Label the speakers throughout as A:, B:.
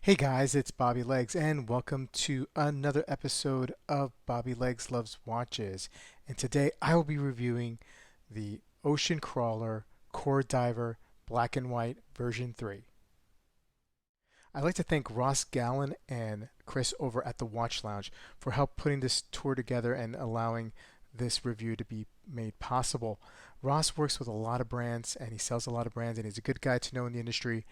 A: Hey guys, it's Bobby Legs, and welcome to another episode of Bobby Legs Loves Watches. And today I will be reviewing the Ocean Crawler Core Diver Black and White version 3. I'd like to thank Ross Gallen and Chris over at the Watch Lounge for help putting this tour together and allowing this review to be made possible. Ross works with a lot of brands and he sells a lot of brands, and he's a good guy to know in the industry.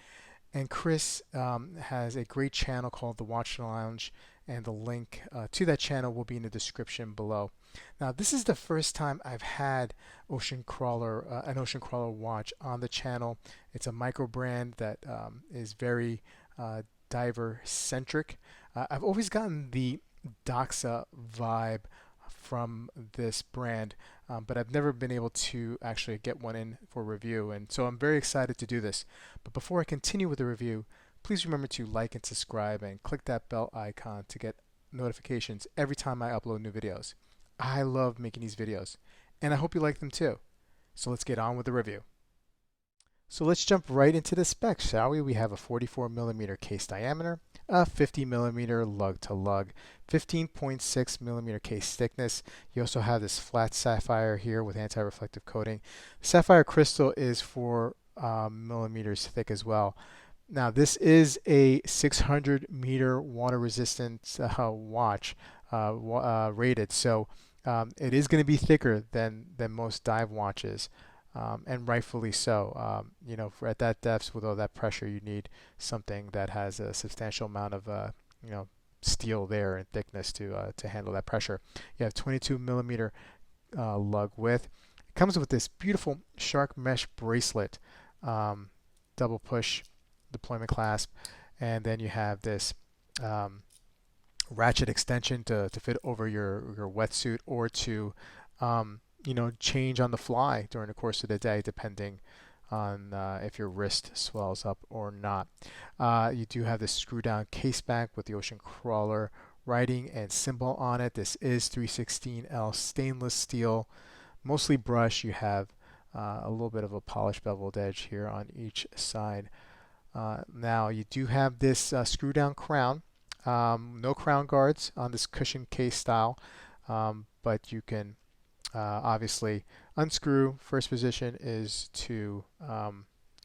A: And Chris has a great channel called The Watch Lounge, and the link to that channel will be in the description below. Now, this is the first time I've had an Ocean Crawler watch on the channel. It's a micro brand that is very diver centric. I've always gotten the Doxa vibe from this brand, but I've never been able to actually get one in for review, and so I'm very excited to do this. But before I continue with the review, please remember to like and subscribe and click that bell icon to get notifications every time I upload new videos. I love making these videos, and I hope you like them too. So let's get on with the review. So let's jump right into the specs, shall we? We have a 44 millimeter case diameter, a 50 millimeter lug to lug, 15.6 millimeter case thickness. You also have this flat sapphire here with anti-reflective coating. Sapphire crystal is 4 millimeters thick as well. Now this is a 600 meter water resistant watch rated, so it is going to be thicker than most dive watches. And rightfully so. At that depth with all that pressure, you need something that has a substantial amount of steel there and thickness to handle that pressure. You have 22 millimeter lug width. It comes with this beautiful shark mesh bracelet, double push deployment clasp, and then you have this ratchet extension to fit over your wetsuit, or to change on the fly during the course of the day, depending on if your wrist swells up or not. You do have this screw down case back with the Ocean Crawler writing and symbol on it. This is 316L stainless steel, mostly brush. You have a little bit of a polished beveled edge here on each side. Now you do have this screw down crown. No crown guards on this cushion case style, but you can obviously unscrew. First position is to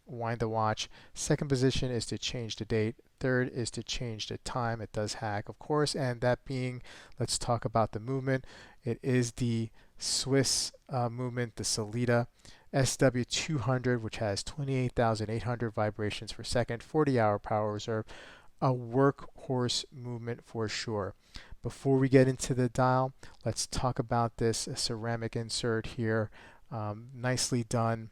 A: wind the watch. Second position is to change the date. Third is to change the time. It does hack, of course, and that being, let's talk about the movement. It is the Swiss movement, the Sellita SW200, which has 28,800 vibrations per second, 40-hour power reserve, a workhorse movement for sure. Before we get into the dial, let's talk about this ceramic insert here. Nicely done,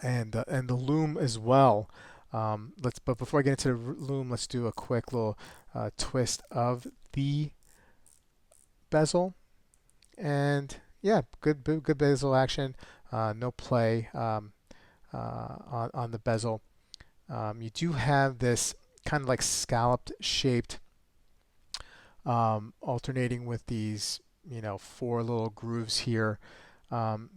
A: and the lume as well. But before I get into the lume, let's do a quick little twist of the bezel. And yeah, good bezel action. No play on the bezel. You do have this kind of like scalloped shaped, alternating with these 4 little grooves here.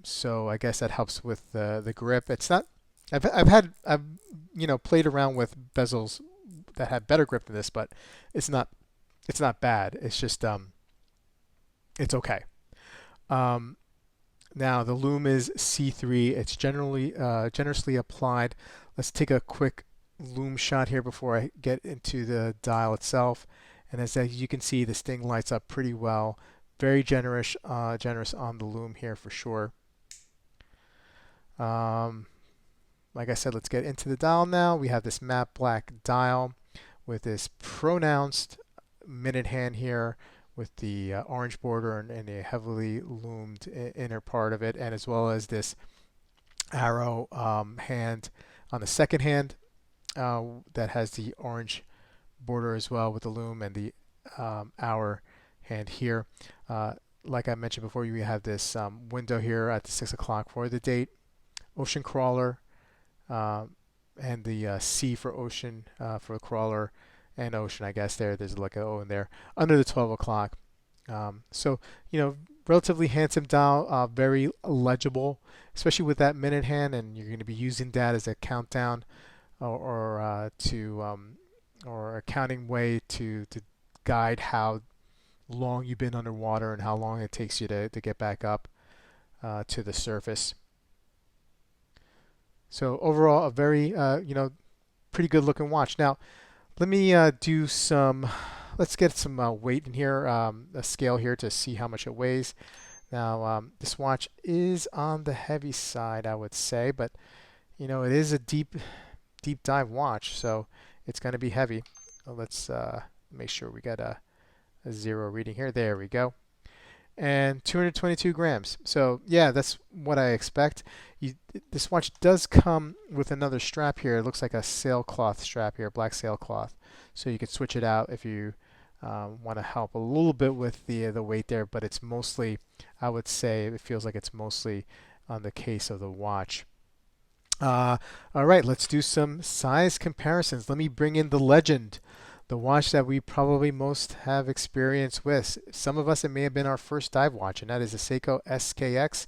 A: So I guess that helps with the grip. It's not. I've played around with bezels that have better grip than this, but it's not bad. It's just it's okay. Now the lume is C3. It's generously applied. Let's take a quick lume shot here before I get into the dial itself. And as you can see, this thing lights up pretty well. Very generous on the lume here for sure. Like I said, let's get into the dial now. We have this matte black dial with this pronounced minute hand here with the orange border and a heavily lumed inner part of it, and as well as this arrow hand on the second hand that has the orange border as well with the lume, and the hour hand here. Like I mentioned before, you have this window here at the 6 o'clock for the date, Ocean Crawler, and the C for ocean for crawler, and ocean, I guess. There's like an O in there under the 12 o'clock. So relatively handsome dial, very legible, especially with that minute hand, and you're going to be using that as a countdown or to or accounting way to guide how long you've been underwater and how long it takes you to get back up to the surface. So overall, a very pretty good looking watch. Now let me do some. Let's get some weight in here, a scale here to see how much it weighs. Now this watch is on the heavy side, I would say, but it is a deep dive watch, so it's going to be heavy. Let's make sure we got a zero reading here. There we go. And 222 grams. So yeah, that's what I expect. This watch does come with another strap here. It looks like a sailcloth strap here, black sailcloth. So you can switch it out if you want to help a little bit with the weight there, but it's mostly, I would say, it feels like it's mostly on the case of the watch. All right, let's do some size comparisons. Let me bring in the legend, the watch that we probably most have experience with. Some of us, it may have been our first dive watch, and that is the Seiko SKX.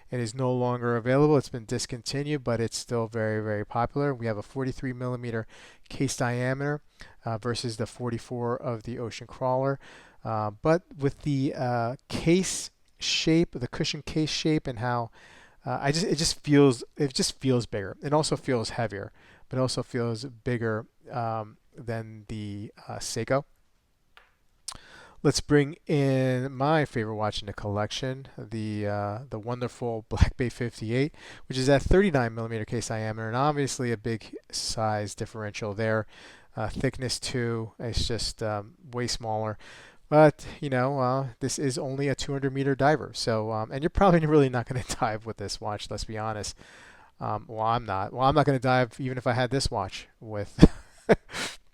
A: It is no longer available. It's been discontinued, but it's still very, very popular. We have a 43 millimeter case diameter versus the 44 of the Ocean Crawler. But with the case shape, the cushion case shape, and how it just feels bigger. It also feels heavier, but it also feels bigger than the Seiko. Let's bring in my favorite watch in the collection, the wonderful Black Bay 58, which is at 39 millimeter case diameter, and obviously a big size differential there. Thickness too, it's just way smaller. But this is only a 200-meter diver, so and you're probably really not going to dive with this watch. Let's be honest. Well, I'm not. Well, I'm not going to dive even if I had this watch with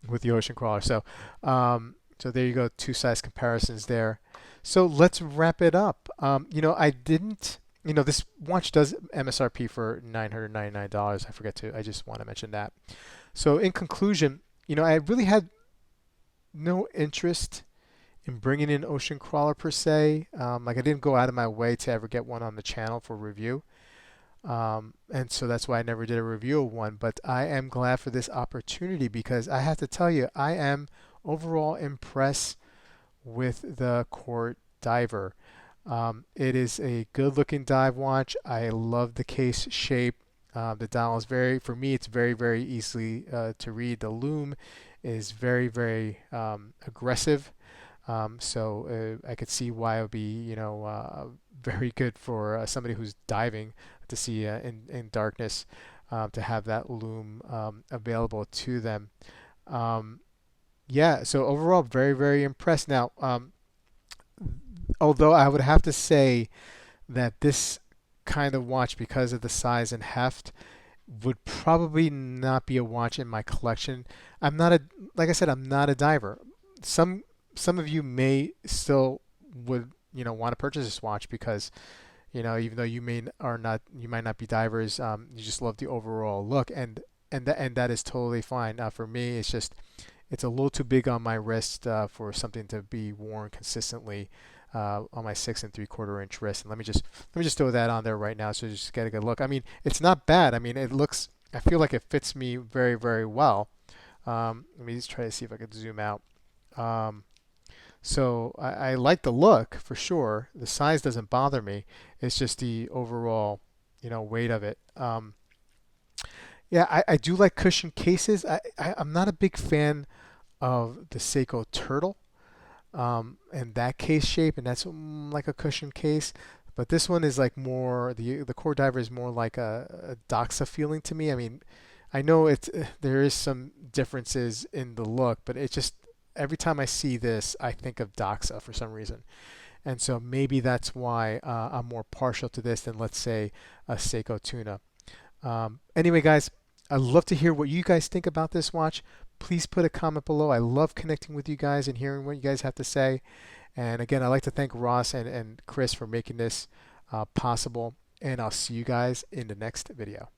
A: with the Ocean Crawler. So, so there you go, two size comparisons there. So let's wrap it up. I didn't. This watch does MSRP for $999. I just want to mention that. So in conclusion, I really had no interest in bringing in Ocean Crawler per se. Like I didn't go out of my way to ever get one on the channel for review. And so that's why I never did a review of one, but I am glad for this opportunity because I have to tell you, I am overall impressed with the Core Diver. It is a good looking dive watch. I love the case shape. The dial is for me, it's very, very easily to read. The Lume is very, very aggressive. So I could see why it would be, very good for somebody who's diving to see in darkness, to have that Lume available to them. Yeah, so overall, very, very impressed. Now, although I would have to say that this kind of watch, because of the size and heft, would probably not be a watch in my collection. Like I said, I'm not a diver. Some of you may still would want to purchase this watch because even though you might not be divers, you just love the overall look, and that is totally fine. For me, it's a little too big on my wrist for something to be worn consistently on my 6 3/4 inch wrist. And let me just throw that on there right now so just get a good look. I mean, it's not bad. I mean, I feel like it fits me very, very well. Let me just try to see if I could zoom out. So I like the look for sure. The size doesn't bother me. It's just the overall, weight of it. Yeah, I do like cushion cases. I'm not a big fan of the Seiko Turtle and that case shape, and that's like a cushion case. But this one is like more, the Core Diver is more like a Doxa feeling to me. I mean, I know there is some differences in the look, but it just, every time I see this, I think of Doxa for some reason. And so maybe that's why I'm more partial to this than, let's say, a Seiko Tuna. Anyway, guys, I'd love to hear what you guys think about this watch. Please put a comment below. I love connecting with you guys and hearing what you guys have to say. And again, I'd like to thank Ross and Chris for making this possible. And I'll see you guys in the next video.